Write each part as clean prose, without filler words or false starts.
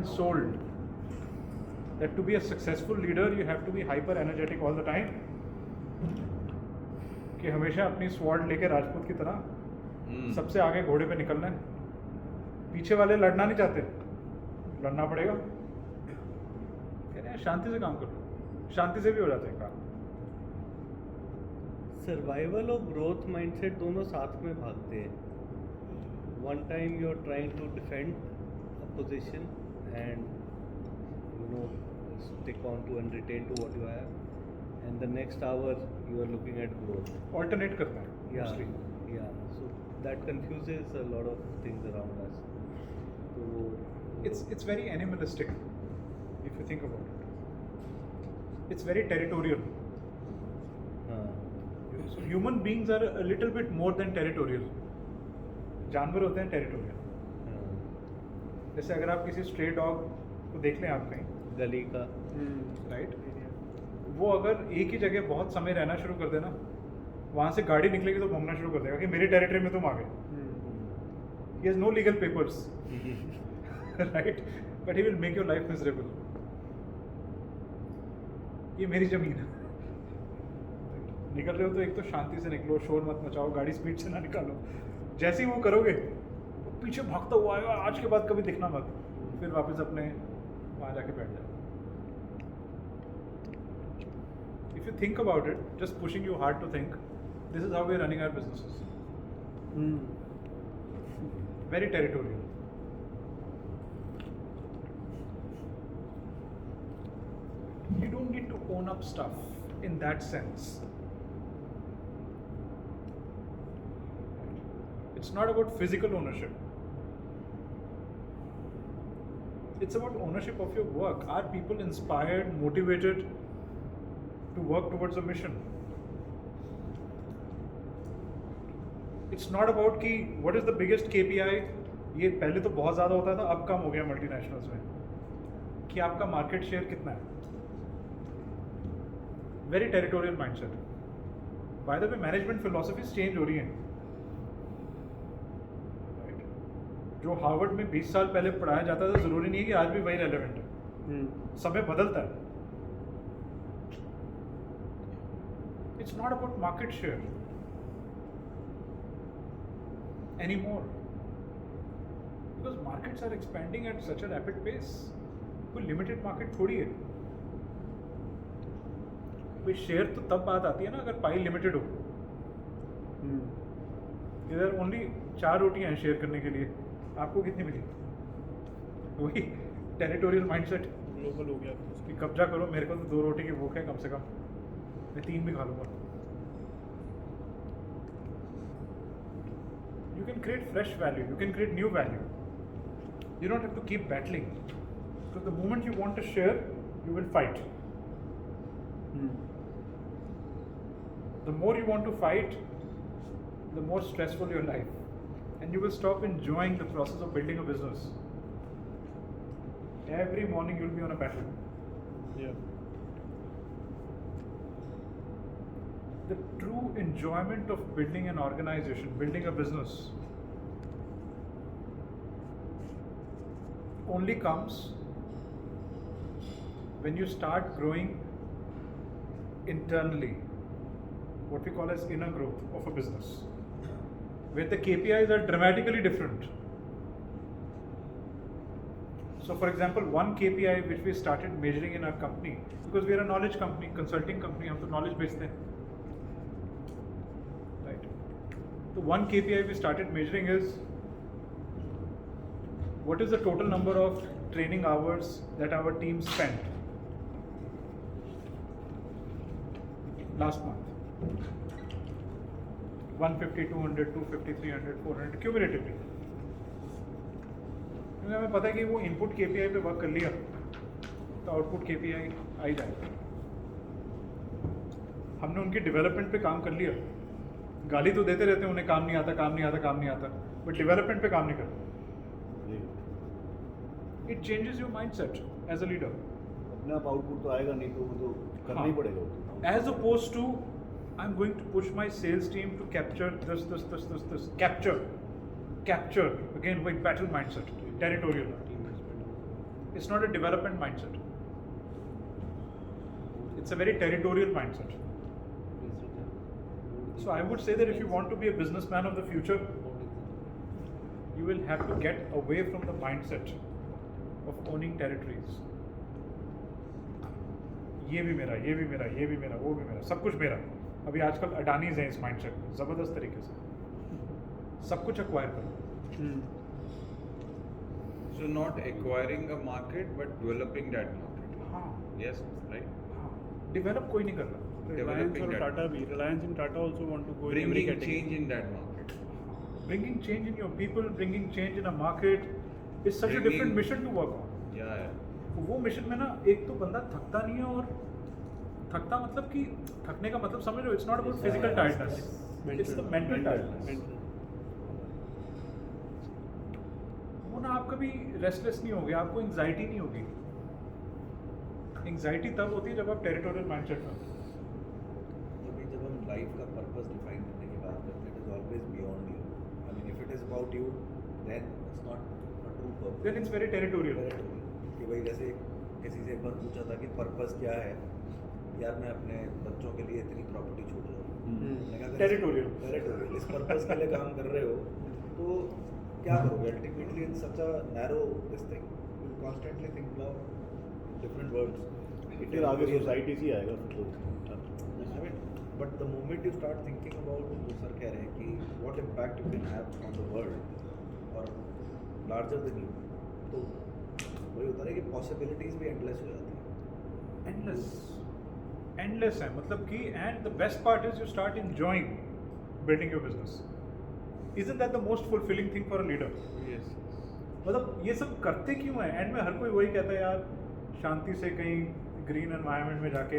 been sold that to be a successful leader you have to be hyper energetic all the time, कि हमेशा अपनी sword लेके राजपूत की तरह सबसे आगे घोड़े पे निकलना है, पीछे वाले लड़ना नहीं चाहते, लड़ना पड़ेगा, कह रहे हैं शांति से काम करो, शांति से भी हो जाते हैं काम। सर्वाइवल और ग्रोथ माइंडसेट दोनों साथ में भागते हैं। One time you are trying to defend a position and you know stick on to and retain to what you have, and the next hour you are looking at growth. Alternate करते हैं mostly. So that confuses a lot of things around us. तो It's very animalistic if you think about it. It's very territorial. So human beings are a little bit more than territorial. जानवर होते हैं territorial. जैसे अगर आप किसी stray dog को देख लें आप कहीं गली का, राइट, वो अगर एक ही जगह बहुत समय रहना शुरू कर देना, वहाँ से गाड़ी निकलेगी तो भौंकना शुरू कर देगा कि मेरी टेरिटरी में तुम आ गए। He has no legal papers, right? But he will make your life miserable. ये मेरी जमीन है। निकल रहे हो तो एक तो शांति से निकलो, शोर मत मचाओ, गाड़ी स्पीड से ना निकालो। जैसे ही वो करोगे तो पीछे भागता हुआ आएगा, आज के बाद कभी दिखना मत, फिर वापस अपने वहाँ जाके बैठ जाओ। If you think about it, just pushing you hard to think, this is how we are running our businesses. Very territorial. You don't need to own up stuff in that sense. It's not about physical ownership. It's about ownership of your work. Are people inspired, motivated to work towards a mission? It's not about कि what is the biggest KPI. ये पहले तो बहुत ज़्यादा होता था, अब कम हो गया मल्टीनेशनल्स में, कि आपका मार्केट शेयर कितना है। Very territorial mindset. By the way management philosophies change हो रही हैं। जो हार्वर्ड में 20 साल पहले पढ़ाया जाता था, ज़रूरी नहीं है कि आज भी वही रेलेवेंट है। समय बदलता है। It's not about market share anymore, because markets are expanding at such a rapid pace. कोई लिमिटेड मार्केट थोड़ी है। कोई शेयर तो तब बात आती है ना अगर पाई लिमिटेड हो। इधर ओनली 4 रोटियां हैं शेयर करने के लिए, आपको कितनी मिली? वही टेरिटोरियल माइंडसेट, ग्लोबल हो गया कि कब्जा करो, मेरे को तो 2 रोटी की भूख है कम से कम, मैं 3 भी खा लूँगा। You can create fresh value, you can create new value. You don't have to keep battling, because the moment you want to share, you will fight. The more you want to fight, the more stressful your life, and you will stop enjoying the process of building a business. Every morning you will be on a battle. Yeah. The true enjoyment of building an organization, building a business, only comes when you start growing internally, what we call as inner growth of a business, where the KPIs are dramatically different. So for example, one KPI which we started measuring in our company, because we are a knowledge company, consulting company, हम तो knowledge बेचते हैं, right? So one KPI we started measuring is what is the total number of training hours that our team spent last month. 150, 200, 250, 300, 400 cumulatively. क्योंकि हमें पता है कि वो इनपुट KPI पे वर्क कर लिया तो आउटपुट KPI आ ही जाएगा। हमने उनकी डेवलपमेंट पे काम कर लिया, गाली तो देते रहते हैं उन्हें काम नहीं आता, काम नहीं आता, काम नहीं आता, बट डेवलपमेंट पे काम नहीं करते। It changes your mindset as a leader. अपने आप आउटपुट तो आएगा नहीं, तो वो तो करना ही पड़ेगा। As opposed to, I'm going to push my sales team to capture this. Capture. Again, with battle mindset, territorial. It's not a development mindset. It's a very territorial mindset. So I would say that if you want to be a businessman of the future, you will have to get away from the mindset of owning territories. ये भी मेरा, ये भी मेरा, ये भी मेरा, वो भी मेरा, सब कुछ मेरा. अभी आजकल अडानीज हैं इस माइंडसेट में जबरदस्त तरीके से, सब कुछ एक्वायर करो. So not acquiring a market but developing that market. हाँ. Yes, right? डेवलप कोई नहीं कर रहा. Reliance Developing और that. Tata भी. Reliance and Tata also want to go in every Bringing category. change in that market. Bringing change in your people, bringing change in a market is such a Bringing- different mission to work on. Yeah, yeah. वो mission में ना एक तो बंदा थकता नहीं है, और थकता मतलब कि थकने का मतलब समझ लो, it's not about physical tiredness, it's the mental tiredness. Mental. वो ना आप कभी रेस्टलेस नहीं होगे, आपको एंग्जाइटी नहीं होगी. एंग्जाइटी तब होती है जब आप टेरिटोरियल माइंडसेट में होते अभी जब हम लाइफ का पर्पस डिफाइन करने की बात करते हैं, it is always beyond you. I mean if it is about you then it's not a true हो, purpose. Then it's very territorial. कि भाई जैसे किसी से एक बार पूछा था कि पर्पस क्या है, यार मैं अपने बच्चों के लिए इतनी प्रॉपर्टी छोड़ रहा हूँ. Territorial. टेरिटोरियल. इस पर्पस के लिए काम कर रहे हो तो क्या करोगे ultimately in such a narrow this thing. You constantly think about different words. फिर आगे सोसाइटी से आएगा फिर तो. I mean, but the moment you start thinking about जो सर कह रहे हैं कि what impact you can have on the world or larger than you, तो वही होता है कि possibilities भी endless हो जाती हैं. एंडलेस है, मतलब कि and the best part is you start enjoying building your business. Isn't that the most fulfilling thing for a leader? Yes. मतलब ये सब करते क्यों है? एंड में हर कोई वही कहता है, यार शांति से कहीं ग्रीन एनवायरनमेंट में जाके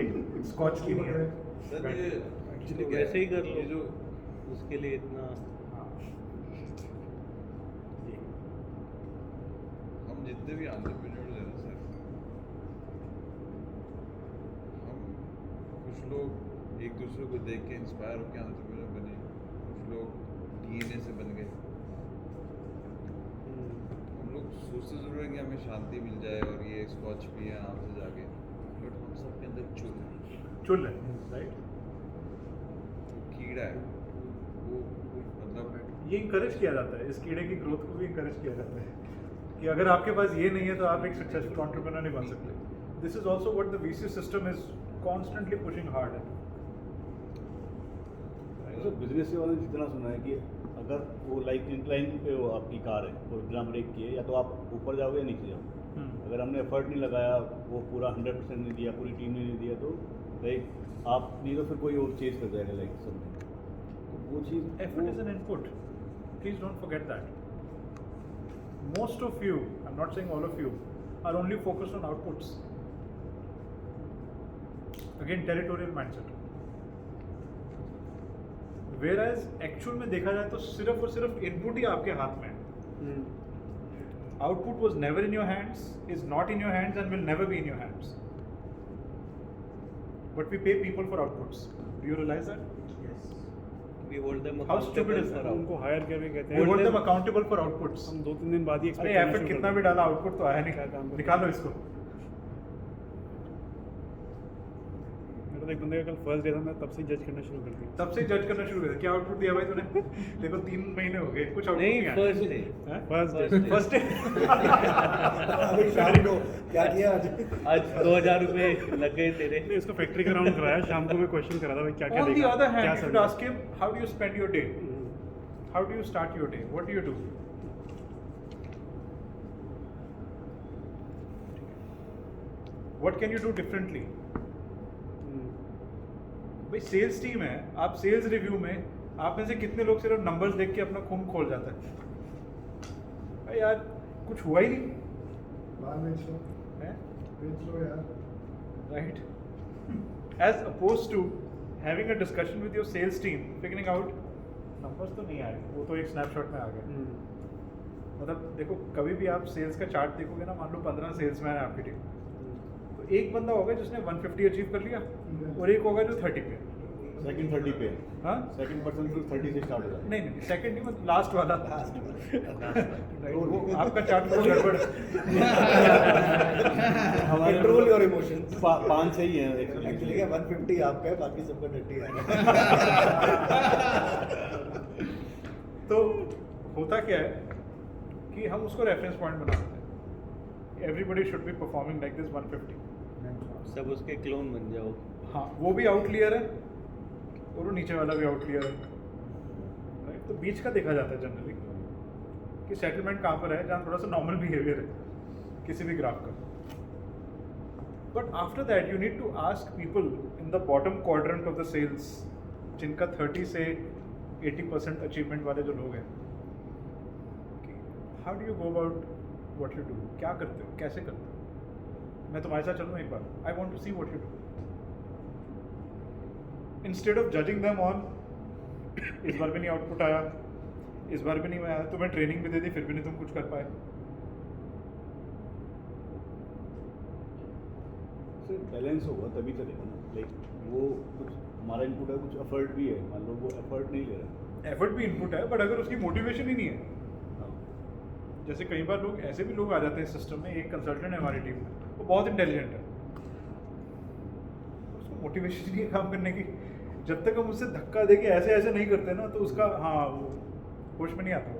एक स्कॉच की नहीं है. सर ये एक्चुअली तो वैसे ही कर लो. ये जो उसके लिए इतना हम जितने भी एंटरप्रेन्योर्स हैं ना सर, हम कुछ लोग एक दूसरे को देख के इंस्पायर होकर एंटरप्रेन्योर बने, कुछ लोग डीएनए से बन गए. हम लोग सोचते जरूर हैं कि हमें शांति मिल जाए और ये स्कॉच पिए आराम से जाके, बट हम सब के अंदर चुल है, राइट? कीड़ा है वो, मतलब ये इंकरेज किया जाता है, इस कीड़े की ग्रोथ को भी इंकरेज किया जाता है कि अगर आपके पास ये नहीं है तो आप एक सक्सेसफुल एंटरप्रेन्योर नहीं बन सकते. This is also what the VC system is constantly pushing hard at. Business से वाले जितना सुना है कि अगर वो लाइक इंक्लाइन पे हो आपकी कार है और बिना ब्रेक किए, या तो आप ऊपर जाओगे या नीचे जाओगे. अगर हमने एफर्ट नहीं लगाया, वो पूरा 100% नहीं दिया, पूरी टीम ने नहीं दिया, तो लाइक आप नहीं तो फिर कोई और चेज कर जाएगा लाइक समथिंग. तो वो चीज़ Effort is an input. Please don't forget that. Most of you, I'm not saying all of you, are only focused on outputs. Again, territorial mindset. Whereas actual में देखा जाए तो सिर्फ और सिर्फ इनपुट ही आपके हाथ में है. Output was never in your hands, is not in your hands, and will never be in your hands. But we pay people for outputs. Do you realize that? we hold them How stupid accountable is for that? उनको higher करके कहते We हैं hold them accountable for outputs. हम 2-3 दिन बाद ही अरे expect करना effort शुरू कितना कर भी देते डाला, आउटपुट तो आया क्या काम नहीं. करें? निकालो इसको. हैं। मेरा तो एक बंदे का कल फर्स्ट डे था, मैं तब से जज करना शुरू कर दिया. तब से जज करना शुरू कर दिया. क्या आउटपुट दिया भाई तूने? देखो 3 महीने हो गए, कुछ आउटपुट नहीं, नहीं आया. First day. First day. First day. अभी शाम को क्या किया आज? आज 2000 रुपए लग गए तेरे. नहीं, उसको फैक्ट्री का राउंड कराया, शाम को मैं क्वेश्चन करा था भाई क्या क्या On the देखा, other क्या hand, you should समझा. ask him, how do you spend your day? How do you start your day? What do you do? What can you do differently? भाई सेल्स टीम है, आप sales review में आप में से कितने लोग सिर्फ नंबर्स देख के अपना खून खोल जाता है? भाई यार कुछ हुआ ही नहीं है, right? As opposed to having a discussion with your sales team, figuring out numbers तो नहीं आए, वो तो एक स्नैपशॉट में आ गए. मतलब देखो, कभी भी आप सेल्स का चार्ट देखोगे ना, मान लो 15 सेल्समैन है आपकी टीम, तो एक बंदा होगा जिसने 150 अचीव कर लिया और एक होगा जो 30 पे. सेकंड 30 पे हाँ सेकंड पर्सन फिर 30 से स्टार्ट हो जाता है। नहीं नहीं सेकंड नहीं मतलब लास्ट वाला Right, वो आपका चार्ट तो गड़बड़ है। कंट्रोल योर इमोशंस 5 सही है एक्चुअली क्या 150 आपका है बाकी सबका 30 है तो होता क्या है कि हम उसको रेफरेंस पॉइंट बनाते हैं everybody should be performing like this 150 सब उसके क्लोन बन जाओ। हाँ वो भी आउटलियर है और वो नीचे वाला भी आउटलियर है राइट। तो बीच का देखा जाता है जनरली कि सेटलमेंट कहाँ पर है जहाँ थोड़ा सा नॉर्मल बिहेवियर है किसी भी ग्राफ का। But after that you need to ask people in the bottom quadrant of the sales जिनका 30 से 80% अचीवमेंट वाले जो लोग हैं कि how do you go about what you do, क्या करते हो, कैसे करते हो। मैं तुम्हारे साथ चलूँ एक बार, I want to see what you do instead of judging them on इस बार भी नहीं आउटपुट आया, इस बार भी नहीं आया, तुम्हें ट्रेनिंग भी दे दी फिर भी नहीं तुम कुछ कर पाए। बैलेंस होगा तभी चलेगा ना। लाइक वो कुछ हमारा इनपुट है, कुछ एफर्ट भी है, मान लो वो एफर्ट नहीं ले रहा एफर्ट भी इनपुट है बट अगर उसकी मोटिवेशन ही नहीं है, जैसे कई बार लोग ऐसे भी लोग आ जाते हैं सिस्टम में। एक कंसल्टेंट है हमारी टीम में, वो बहुत इंटेलिजेंट है, उसको मोटिवेशन नहीं है काम करने की। जब तक हम उससे धक्का दे के ऐसे ऐसे नहीं करते ना तो उसका हाँ वो होश में नहीं आता।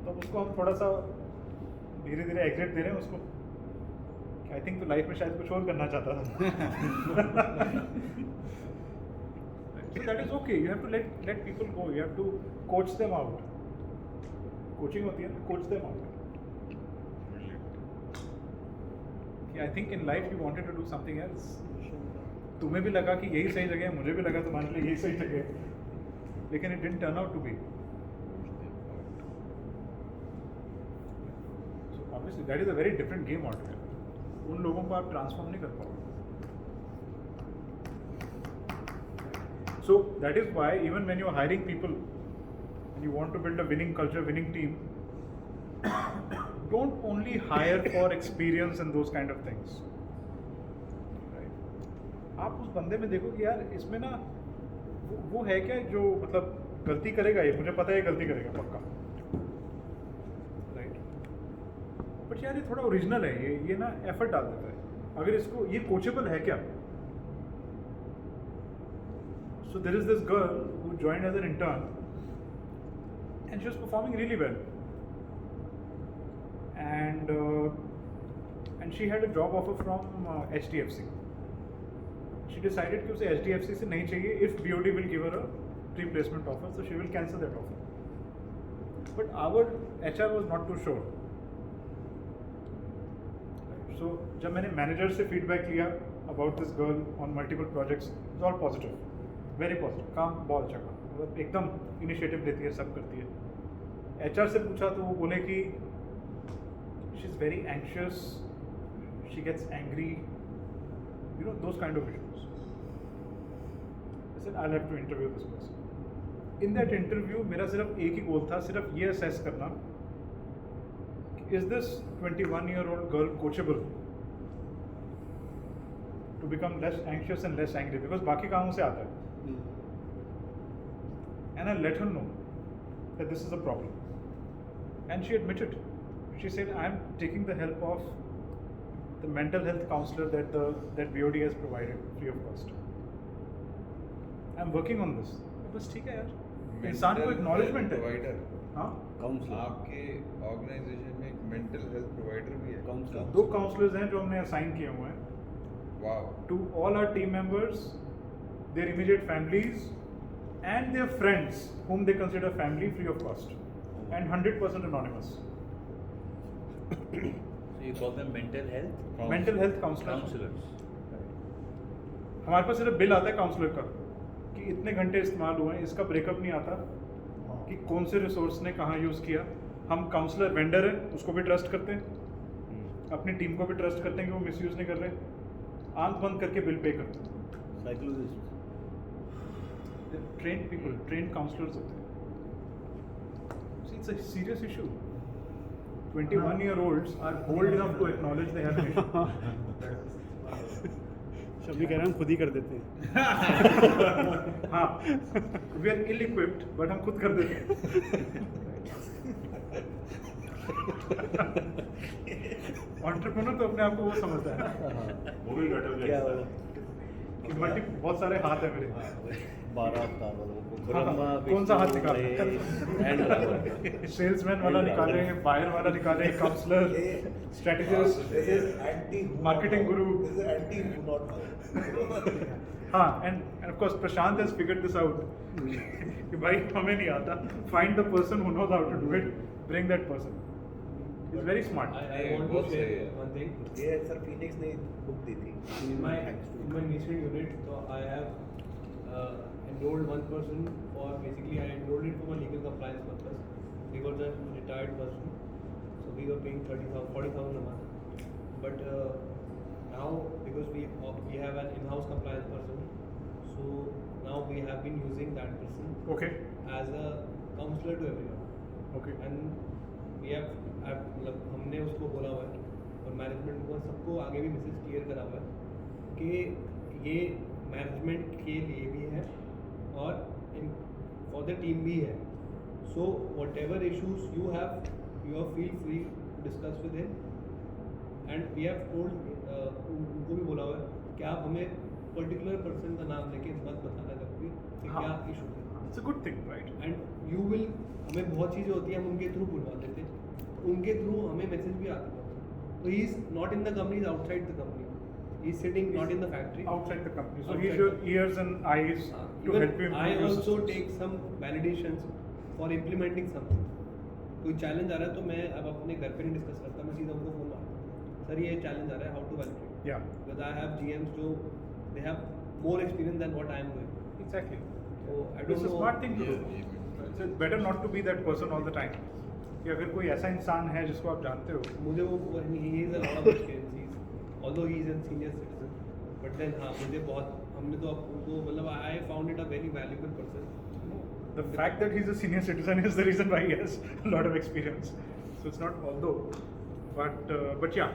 तो उसको हम थोड़ा सा धीरे धीरे एग्जिट दे रहे हैं उसको। आई थिंक तो लाइफ में शायद कुछ और करना चाहता था। So that is okay. You have to let people go. You have to coach them out. Coaching होती है ना, coach them out. I think in life you wanted to do something else. तुम्हें भी लगा कि यही सही जगह है, मुझे भी लगा तुम्हारे लिए यही सही जगह है, लेकिन it didn't turn out to be. So obviously that is a very different game altogether. उन लोगों को आप ट्रांसफॉर्म नहीं कर पाओगे। So that is why even when you are hiring people and you want to build a winning culture, winning team, don't only hire for experience and those kind of things. Right? आप उस बंदे में देखो कि यार इसमें ना वो है क्या जो मतलब गलती करेगा, ये मुझे पता है गलती करेगा पक्का, राइट। बट यार ये थोड़ा ओरिजिनल है, ये ना एफर्ट डाल देता है। अगर इसको ये कोचेबल है क्या? So there is this girl who joined as an intern and she was performing really well, and she had a job offer from HDFC. She decided कि उसे HDFC से नहीं चाहिए if BOD will give her a pre-placement offer, so she will cancel that offer. But our HR was not too sure. So जब मैंने manager से feedback लिया about this girl on multiple projects, it was all positive, very positive, काम बहुत अच्छा काम, एकदम initiative लेती है, सब करती है। HR से पूछा तो वो बोले कि she is very anxious, she gets angry, you know those kind of issues. I said I have to interview this person. In that interview मेरा सिर्फ एक ही गोल था, सिर्फ ये असेस करना is this 21-year-old girl coachable to become less anxious and less angry, because बाकी कामों से आता है। And I let her know that this is a problem. And she admitted. She said, I am taking the help of the mental health counselor that BOD has provided free of cost. I am working on this. बस ठीक है यार, इंसान को acknowledgement है। Provider, हाँ, counsellor आपके organisation में एक मेंटल हेल्थ प्रोवाइडर भी है। काउंसलर 2 काउंसलर्स हैं जो हमने असाइन किए हुए हैं wow. to all our team members, their immediate families, and their friends whom they consider family, free of cost, and 100% anonymous. So you call them mental health counselors. counselors. हमारे पास सिर्फ bill आता है counsellor का कि इतने घंटे इस्तेमाल हुए हैं, इसका ब्रेकअप नहीं आता कि कौन से रिसोर्स ने कहाँ यूज़ किया। हम काउंसलर वेंडर है, उसको भी ट्रस्ट करते हैं, अपनी टीम को भी ट्रस्ट करते हैं कि वो मिसयूज़ नहीं कर रहे, आंख बंद करके बिल पे करते हैं। Psychologist trained people, trained counsellors होते हैं। It's a serious issue. 21-year-olds are bold enough to acknowledge they have an issue. Shammi कह रहे हैं हम खुद ही कर देते हैं हाँ, we are ill equipped but हम खुद कर देते हैं। एंटरप्रेन्योर तो अपने आप को वो समझता है ना वो भी बेटर क्या कि मल्टी बहुत सारे हाथ है मेरे। 12 अवतार वालों को हाँ, ब्रह्मा कौन सा हाथ विष्णु, निकालना है? एंड रावण। सेल्समैन वाला निकाले, बायर वाला निकाले, काउंसलर, स्ट्रेटेजिस्ट, मार्केटिंग गुरु। हाँ, and of course Prashant has figured this out कि भाई हमें नहीं आता, find the person who knows how to do it, bring that person. Is very smart. I want to बहुत say सही है। one thing. ये सर फिनिक्स ने बुक दी थी In my initial unit, so I have enrolled one person for basically I enrolled it for my legal compliance purpose. He was a retired person, so we were paying 40,000 a month. But now because we have an in-house compliance person, so now we have been using that person okay as a counselor to everyone. Okay And we have मतलब हमने उसको बोला हुआ है और management को सबको आगे भी मैसेज क्लियर करा हुआ है कि ये मैनेजमेंट के लिए भी है और फॉर द टीम भी है। So whatever issues you have feel free to discuss with him and we have told उनको भी बोला हुआ है कि आप हमें पर्टिकुलर पर्सन का नाम लेके मत बताना कभी कि हाँ। क्या इशू है। It's a good thing right. And you will हमें बहुत चीज़ें होती हैं हम उनके थ्रू बुलवा देते हैं, उनके थ्रू हमें मैसेज भी आता है। तो he is not in the company, is outside the company, he is sitting not in the factory Outside the company, so Outside he's your the- ears and eyes to help you. I improve your also systems. take some validations for implementing something. कोई challenge आ रहा है तो मैं अब अपने घर पे नहीं डिस्कस करता, मैं सीधा उनको फोन मारता हूँ, सर ये चैलेंज आ रहा है, how to validate, Yeah, because I have GMs जो they have more experience than what I am doing. exactly. So I It's don't a know. smart thing to do. Yeah, It's better not to be that person all the time. कि अगर कोई ऐसा इंसान है जिसको आप जानते हो, मुझे वो he is a lot of experience, although he is an senior citizen, but then हाँ मुझे बहुत हमने तो अब उनको मतलब I found it a very valuable person. the fact that he's a senior citizen is the reason why he has a lot of experience. So it's not although, but yeah,